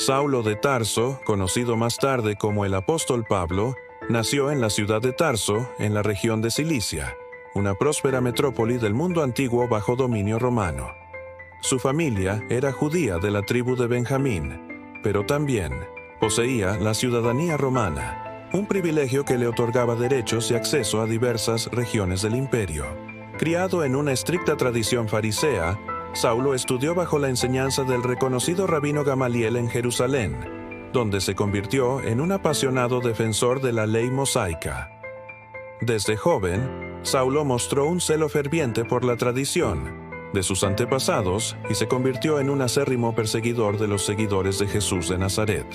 Saulo de Tarso, conocido más tarde como el apóstol Pablo, nació en la ciudad de Tarso, en la región de Cilicia, una próspera metrópoli del mundo antiguo bajo dominio romano. Su familia era judía de la tribu de Benjamín, pero también poseía la ciudadanía romana, un privilegio que le otorgaba derechos y acceso a diversas regiones del imperio. Criado en una estricta tradición farisea, Saulo estudió bajo la enseñanza del reconocido rabino Gamaliel en Jerusalén, donde se convirtió en un apasionado defensor de la ley mosaica. Desde joven, Saulo mostró un celo ferviente por la tradición de sus antepasados y se convirtió en un acérrimo perseguidor de los seguidores de Jesús de Nazaret.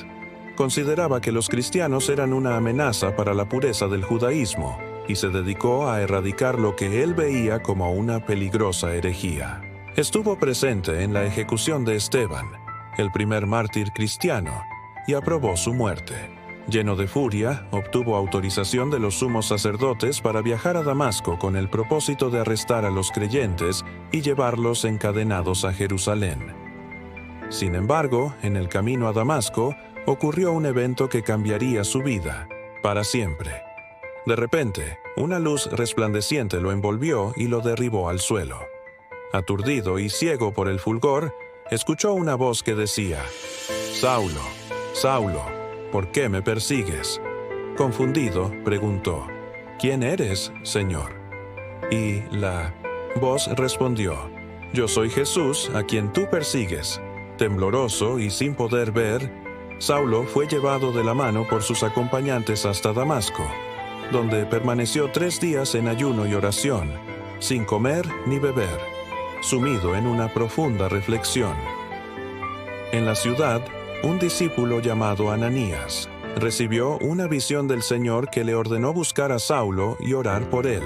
Consideraba que los cristianos eran una amenaza para la pureza del judaísmo y se dedicó a erradicar lo que él veía como una peligrosa herejía. Estuvo presente en la ejecución de Esteban, el primer mártir cristiano, y aprobó su muerte. Lleno de furia, obtuvo autorización de los sumos sacerdotes para viajar a Damasco con el propósito de arrestar a los creyentes y llevarlos encadenados a Jerusalén. Sin embargo, en el camino a Damasco, ocurrió un evento que cambiaría su vida, para siempre. De repente, una luz resplandeciente lo envolvió y lo derribó al suelo. Aturdido y ciego por el fulgor, escuchó una voz que decía: «Saulo, Saulo, ¿por qué me persigues?». Confundido, preguntó: «¿Quién eres, Señor?». Y la voz respondió: «Yo soy Jesús, a quien tú persigues». Tembloroso y sin poder ver, Saulo fue llevado de la mano por sus acompañantes hasta Damasco, donde permaneció 3 días en ayuno y oración, sin comer ni beber, sumido en una profunda reflexión. En la ciudad, un discípulo llamado Ananías recibió una visión del Señor que le ordenó buscar a Saulo y orar por él.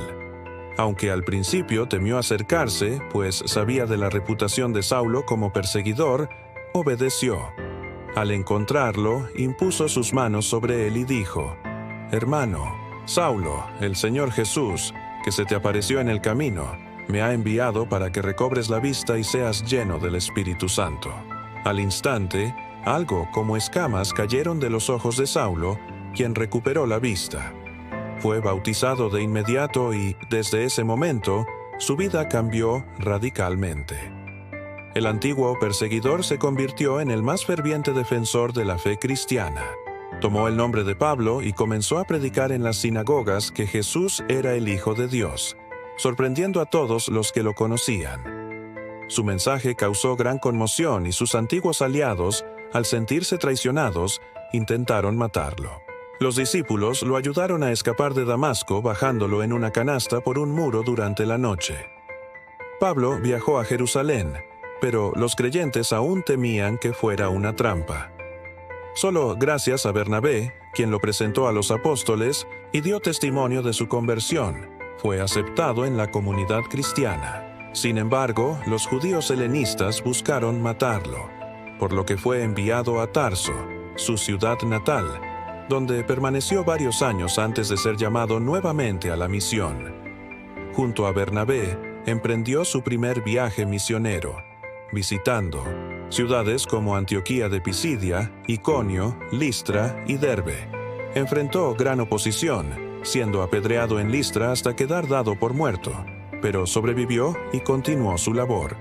Aunque al principio temió acercarse, pues sabía de la reputación de Saulo como perseguidor, obedeció. Al encontrarlo, impuso sus manos sobre él y dijo: «Hermano, Saulo, el Señor Jesús, que se te apareció en el camino, me ha enviado para que recobres la vista y seas lleno del Espíritu Santo». Al instante, algo como escamas cayeron de los ojos de Saulo, quien recuperó la vista. Fue bautizado de inmediato y, desde ese momento, su vida cambió radicalmente. El antiguo perseguidor se convirtió en el más ferviente defensor de la fe cristiana. Tomó el nombre de Pablo y comenzó a predicar en las sinagogas que Jesús era el Hijo de Dios, sorprendiendo a todos los que lo conocían. Su mensaje causó gran conmoción y sus antiguos aliados, al sentirse traicionados, intentaron matarlo. Los discípulos lo ayudaron a escapar de Damasco bajándolo en una canasta por un muro durante la noche. Pablo viajó a Jerusalén, pero los creyentes aún temían que fuera una trampa. Solo gracias a Bernabé, quien lo presentó a los apóstoles y dio testimonio de su conversión, fue aceptado en la comunidad cristiana. Sin embargo, los judíos helenistas buscaron matarlo, por lo que fue enviado a Tarso, su ciudad natal, donde permaneció varios años antes de ser llamado nuevamente a la misión. Junto a Bernabé, emprendió su primer viaje misionero, visitando ciudades como Antioquía de Pisidia, Iconio, Listra y Derbe. Enfrentó gran oposición, siendo apedreado en Listra hasta quedar dado por muerto, pero sobrevivió y continuó su labor.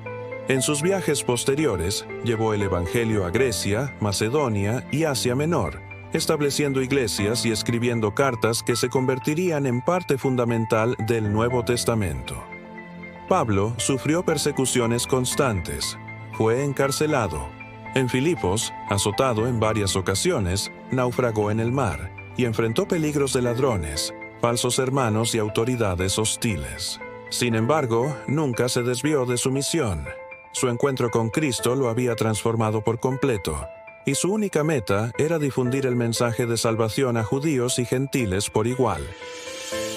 En sus viajes posteriores, llevó el Evangelio a Grecia, Macedonia y Asia Menor, estableciendo iglesias y escribiendo cartas que se convertirían en parte fundamental del Nuevo Testamento. Pablo sufrió persecuciones constantes. Fue encarcelado. En Filipos, azotado en varias ocasiones, naufragó en el mar y enfrentó peligros de ladrones, falsos hermanos y autoridades hostiles. Sin embargo, nunca se desvió de su misión. Su encuentro con Cristo lo había transformado por completo, y su única meta era difundir el mensaje de salvación a judíos y gentiles por igual.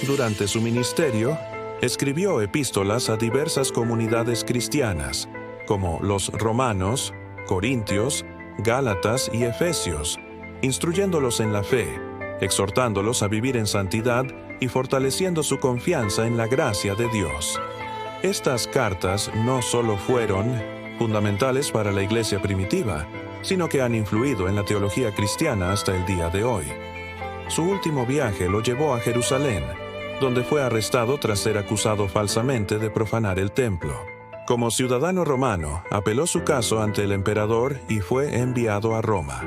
Durante su ministerio, escribió epístolas a diversas comunidades cristianas, como los romanos, corintios, gálatas y efesios, instruyéndolos en la fe, exhortándolos a vivir en santidad y fortaleciendo su confianza en la gracia de Dios. Estas cartas no solo fueron fundamentales para la iglesia primitiva, sino que han influido en la teología cristiana hasta el día de hoy. Su último viaje lo llevó a Jerusalén, donde fue arrestado tras ser acusado falsamente de profanar el templo. Como ciudadano romano, apeló su caso ante el emperador y fue enviado a Roma.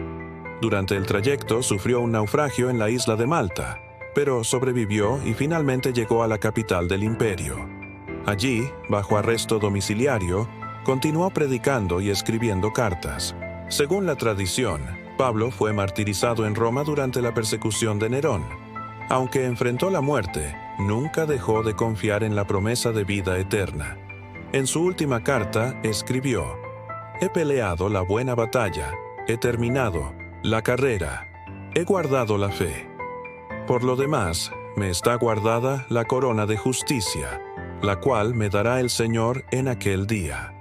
Durante el trayecto sufrió un naufragio en la isla de Malta, pero sobrevivió y finalmente llegó a la capital del imperio. Allí, bajo arresto domiciliario, continuó predicando y escribiendo cartas. Según la tradición, Pablo fue martirizado en Roma durante la persecución de Nerón. Aunque enfrentó la muerte, nunca dejó de confiar en la promesa de vida eterna. En su última carta escribió: «He peleado la buena batalla, he terminado la carrera, he guardado la fe. Por lo demás, me está guardada la corona de justicia, la cual me dará el Señor en aquel día».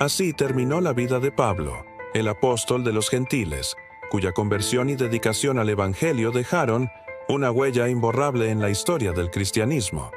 Así terminó la vida de Pablo, el apóstol de los gentiles, cuya conversión y dedicación al Evangelio dejaron una huella imborrable en la historia del cristianismo.